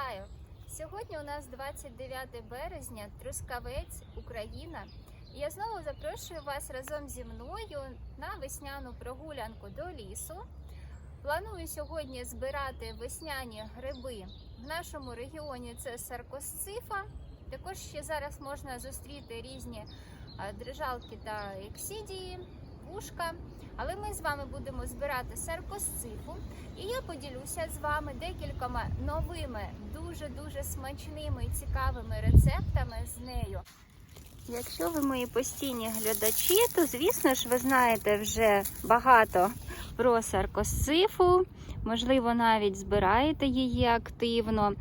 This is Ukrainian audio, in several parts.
Вітаю! Сьогодні у нас 29 березня, Трускавець, Україна. І я знову запрошую вас разом зі мною на весняну прогулянку до лісу. Планую сьогодні збирати весняні гриби. В нашому регіоні це саркосцифа. Також ще зараз можна зустріти різні дрижалки та ексидії, вушка. Але ми з вами будемо збирати саркосцифу. І я поділюся з вами декількома новими, дуже смачними і цікавими рецептами з нею. Якщо ви мої постійні глядачі, то, звісно ж, ви знаєте вже багато про саркосцифу. Можливо, навіть збираєте її активно.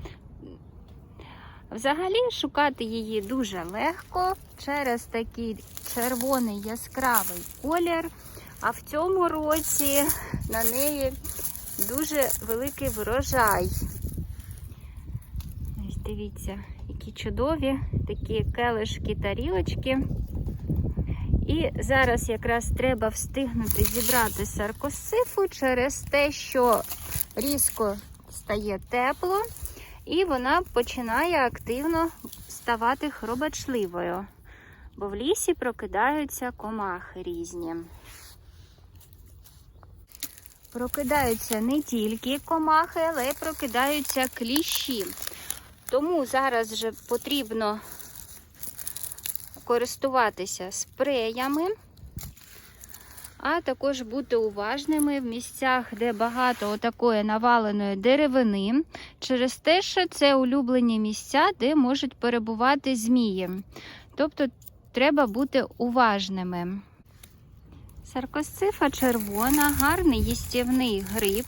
Взагалі, шукати її дуже легко через такий червоний яскравий колір. А в цьому році на неї дуже великий врожай. Ось дивіться, які чудові такі келишки, тарілочки. І зараз якраз треба встигнути зібрати саркосцифу через те, що різко стає тепло і вона починає активно ставати хробачливою, бо в лісі прокидаються комахи різні. Прокидаються не тільки комахи, але й прокидаються кліщі. Тому зараз вже потрібно користуватися спреями, а також бути уважними в місцях, де багато отакої наваленої деревини, через те, що це улюблені місця, де можуть перебувати змії. Тобто треба бути уважними. Саркосцифа червона, гарний їстівний гриб,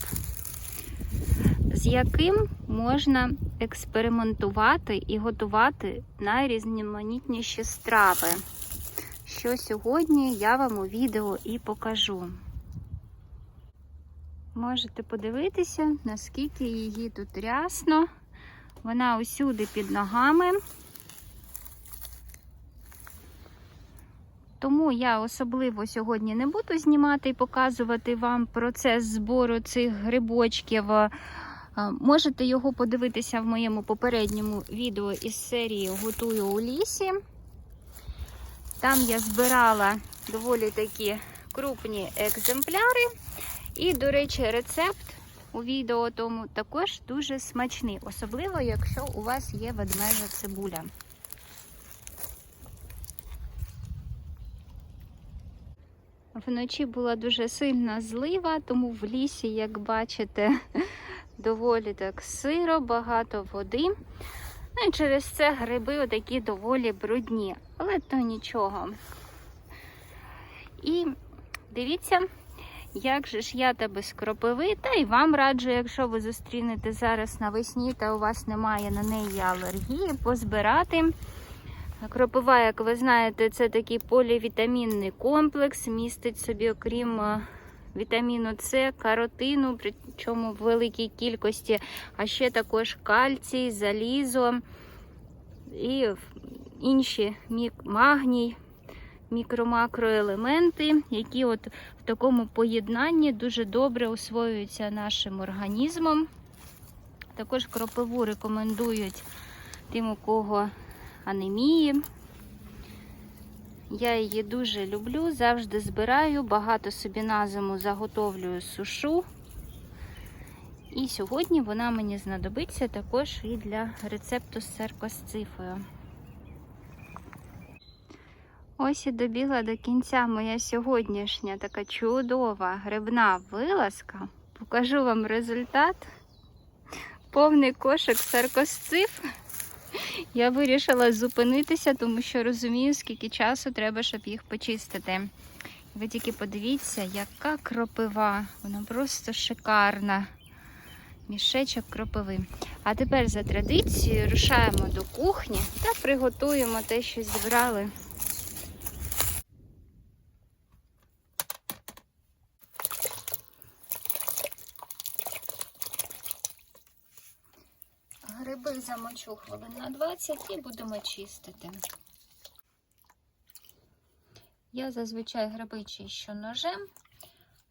з яким можна експериментувати і готувати найрізноманітніші страви, що сьогодні я вам у відео і покажу. Можете подивитися, наскільки її тут рясно. Вона усюди під ногами. Тому я особливо сьогодні не буду знімати і показувати вам процес збору цих грибочків. Можете його подивитися в моєму попередньому відео із серії «Готую у лісі». Там я збирала доволі такі крупні екземпляри. І, до речі, рецепт у відео тому також дуже смачний, особливо якщо у вас є ведмежа цибуля. Вночі була дуже сильна злива, тому в лісі, як бачите, доволі так сиро, багато води. Ну і через це гриби отакі доволі брудні, але то нічого. І дивіться, як же ж я без кропиви, та й вам раджу, якщо ви зустрінете зараз навесні та у вас немає на неї алергії, позбирати. Кропива, як ви знаєте, це такий полівітамінний комплекс, містить собі, окрім вітаміну С, каротину, причому в великій кількості, а ще також кальцій, залізо і інші магній, мікро-макроелементи, які от в такому поєднанні дуже добре усвоюються нашим організмом. Також кропиву рекомендують тим, у кого анемії. Я її дуже люблю, завжди збираю, багато собі на зиму заготовлюю, сушу. І сьогодні вона мені знадобиться також і для рецепту з саркосцифою. Ось і добігла до кінця моя сьогоднішня така чудова грибна вилазка. Покажу вам результат. Повний кошик саркосциф. Я вирішила зупинитися, тому що розумію, скільки часу треба, щоб їх почистити. Ви тільки подивіться, яка кропива. Вона просто шикарна. Мішечок кропиви. А тепер за традицією рушаємо до кухні та приготуємо те, що зібрали. Гриби замочу хвилин на 20 і будемо чистити. Я зазвичай гриби чищу ножем.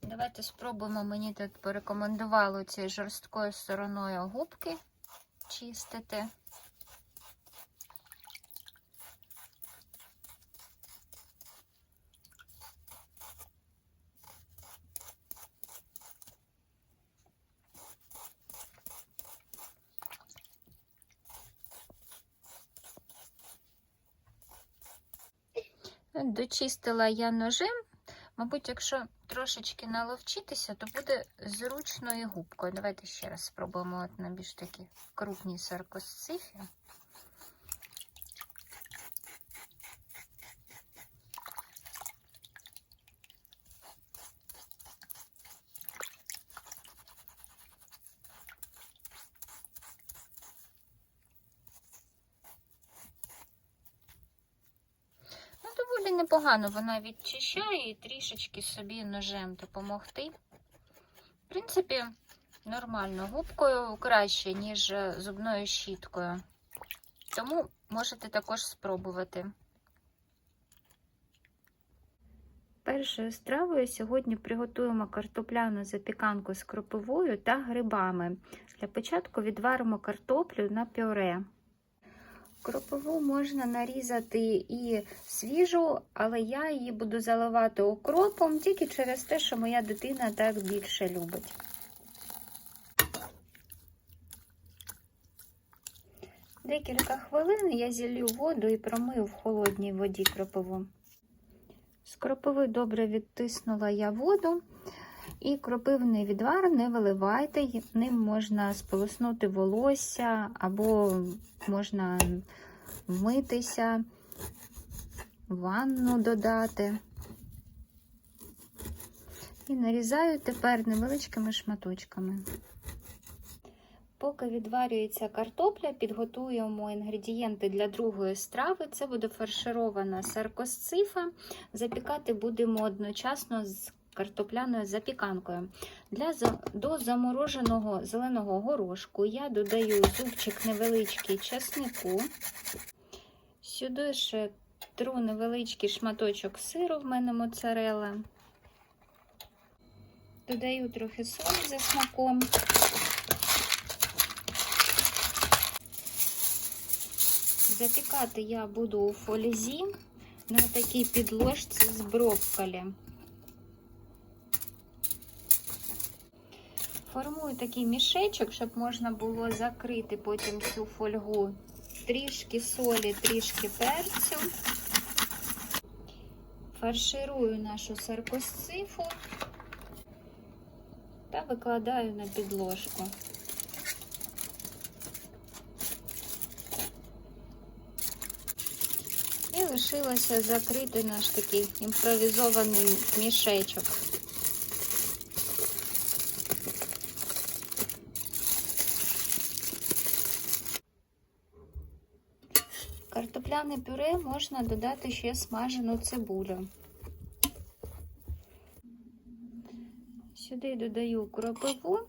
Давайте спробуємо, мені тут порекомендували цією жорсткою стороною губки. чистити. Дочистила я ножем. Мабуть, якщо трошечки наловчитися, то буде зручно і губкою. Давайте ще раз спробуємо от на більш такі крупні саркосцифі. Доволі непогано вона відчищає і трішечки собі ножем допомогти. В принципі, нормально. Губкою краще, ніж зубною щіткою. Тому можете також спробувати. Першою стравою сьогодні приготуємо картопляну запіканку з кропивою та грибами. Для початку відваримо картоплю на пюре. Кропиву можна нарізати і свіжу, але я її буду заливати укропом тільки через те, що моя дитина так більше любить. Декілька хвилин я зілью воду і промию в холодній воді кропиву. З кропиви добре відтиснула я воду. І кропивний відвар не виливайте, ним можна сполоснути волосся або можна вмитися, ванну додати. І нарізаю тепер невеличкими шматочками. Поки відварюється картопля, підготуємо інгредієнти для другої страви. Це буде фарширована саркосцифа. Запікати будемо одночасно з картопляною запіканкою. До замороженого зеленого горошку я додаю зубчик невеличкий чеснику. Сюди ще тру невеличкий шматочок сиру, в мене моцарелла. Додаю трохи солі за смаком. Запікати я буду у фользі на такій підложці з брокколі. Формую такий мішечок, щоб можна було закрити потім цю фольгу. Трішки солі, трішки перцю. Фарширую нашу саркосцифу та викладаю на підложку. І лишилося закрити наш такий імпровізований мішечок. Картопляне пюре можна додати ще смажену цибулю. Сюди додаю кропиву.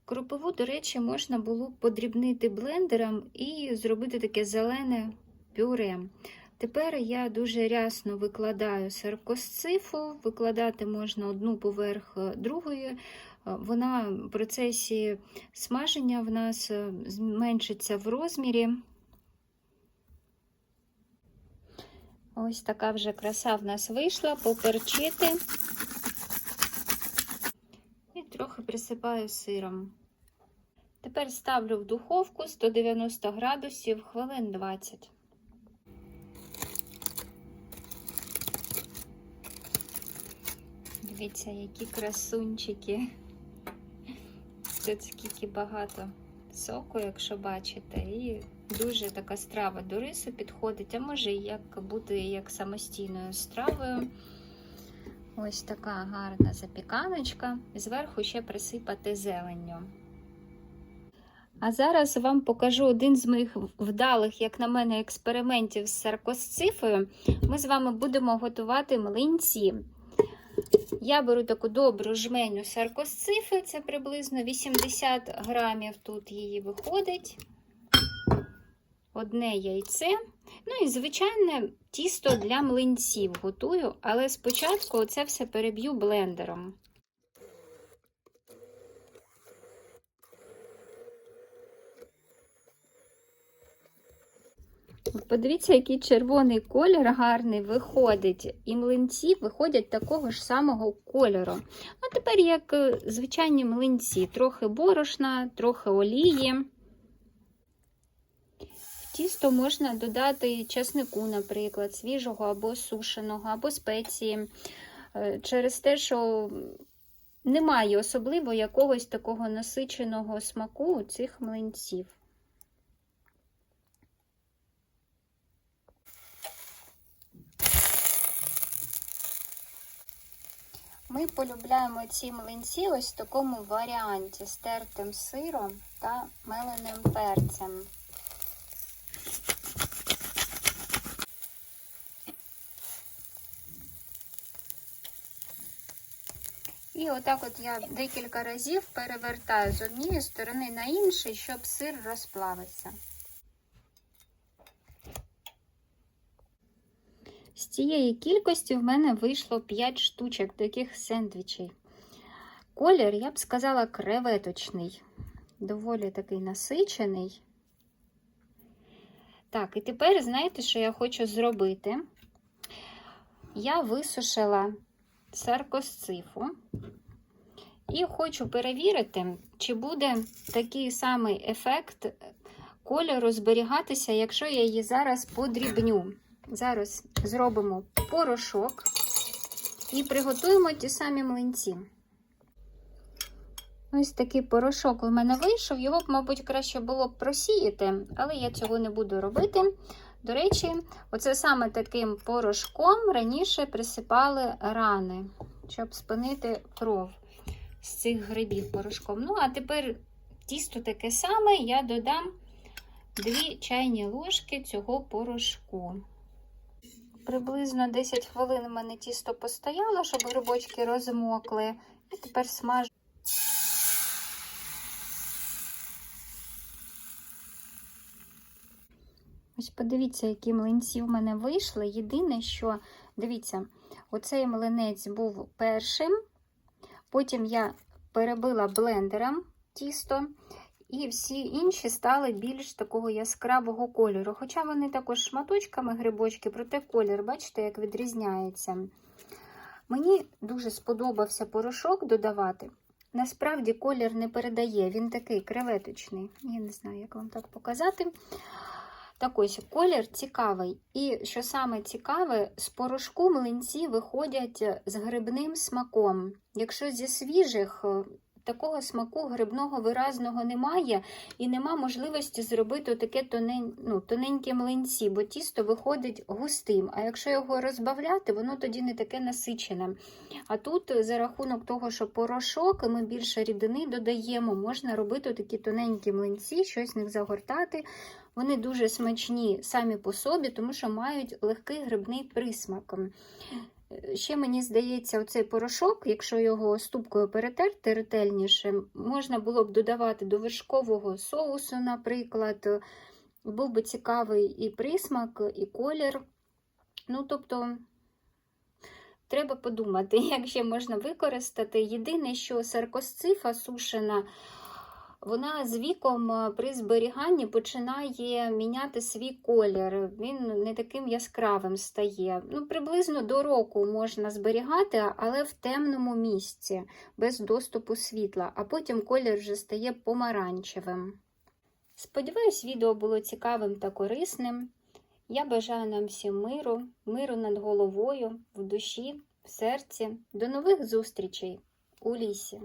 Кропиву, до речі, можна було подрібнити блендером і зробити таке зелене пюре. Тепер я дуже рясно викладаю саркосцифу. Викладати можна одну поверх другої. Вона в процесі смаження в нас зменшиться в розмірі. Ось така вже краса в нас вийшла. Поперчити. І трохи присипаю сиром. Тепер ставлю в духовку 190 градусів хвилин 20. Дивіться, які красунчики. Тут скільки багато соку, якщо бачите, і дуже така страва до рису підходить, а може як бути як самостійною стравою. Ось така гарна запіканочка. Зверху ще присипати зеленню. А зараз вам покажу один з моїх вдалих, як на мене, експериментів з саркосцифою. Ми з вами будемо готувати млинці. Я беру таку добру жменю саркосцифи, це приблизно 80 грамів тут її виходить. одне яйце. Ну і звичайне тісто для млинців готую, але спочатку це все переб'ю блендером. Подивіться, який червоний колір гарний виходить. І млинці виходять такого ж самого кольору. А тепер як звичайні млинці. Трохи борошна, трохи олії. В тісто можна додати часнику, наприклад, свіжого або сушеного, або спеції. Через те, що немає особливо якогось такого насиченого смаку у цих млинців. Ми полюбляємо ці млинці ось в такому варіанті з тертим сиром та меленим перцем. І отак от я декілька разів перевертаю з однієї сторони на іншу, щоб сир розплавився. З цієї кількості в мене вийшло 5 штучок таких сендвічей. Колір, я б сказала, креветочний. Доволі такий насичений. Так, і тепер, знаєте, що я хочу зробити? Я висушила саркосцифу і хочу перевірити, чи буде такий самий ефект кольору зберігатися, якщо я її зараз подрібню. Зараз зробимо порошок і приготуємо ті самі млинці. Ось такий порошок у мене вийшов. Його б, мабуть, краще було б просіяти, але я цього не буду робити. До речі, оце саме таким порошком раніше присипали рани, щоб спинити кров з цих грибів порошком. Ну, а тепер тісто таке саме, я додам 2 чайні ложки цього порошку. Приблизно 10 хвилин у мене тісто постояло, щоб грибочки розмокли. І тепер смажу. Ось подивіться, які млинці в мене вийшли. Єдине, що, дивіться, оцей млинець був першим. Потім я перебила блендером тісто. І всі інші стали більш такого яскравого кольору. Хоча вони також шматочками грибочки, проте колір, бачите, як відрізняється. Мені дуже сподобався порошок додавати. Насправді колір не передає, він такий креветочний. Я не знаю, як вам так показати. Так ось, колір цікавий. І що саме цікаве, з порошку млинці виходять з грибним смаком. Якщо зі свіжих, такого смаку грибного виразного немає, і нема можливості зробити таке тоненькі млинці, бо тісто виходить густим. А якщо його розбавляти, воно тоді не таке насичене. А тут за рахунок того, що порошок, і ми більше рідини додаємо, можна робити такі тоненькі млинці, щось в них загортати. Вони дуже смачні самі по собі, тому що мають легкий грибний присмак. Ще, мені здається, оцей порошок, якщо його ступкою перетерти ретельніше, можна було б додавати до вершкового соусу, наприклад. Був би цікавий і присмак, і колір. Ну, тобто, треба подумати, як ще можна використати. Єдине, що саркосцифа сушена, вона з віком при зберіганні починає міняти свій колір. Він не таким яскравим стає. Ну, приблизно до року можна зберігати, але в темному місці, без доступу світла. А потім колір вже стає помаранчевим. Сподіваюсь, відео було цікавим та корисним. Я бажаю нам всім миру, миру над головою, в душі, в серці. До нових зустрічей у лісі!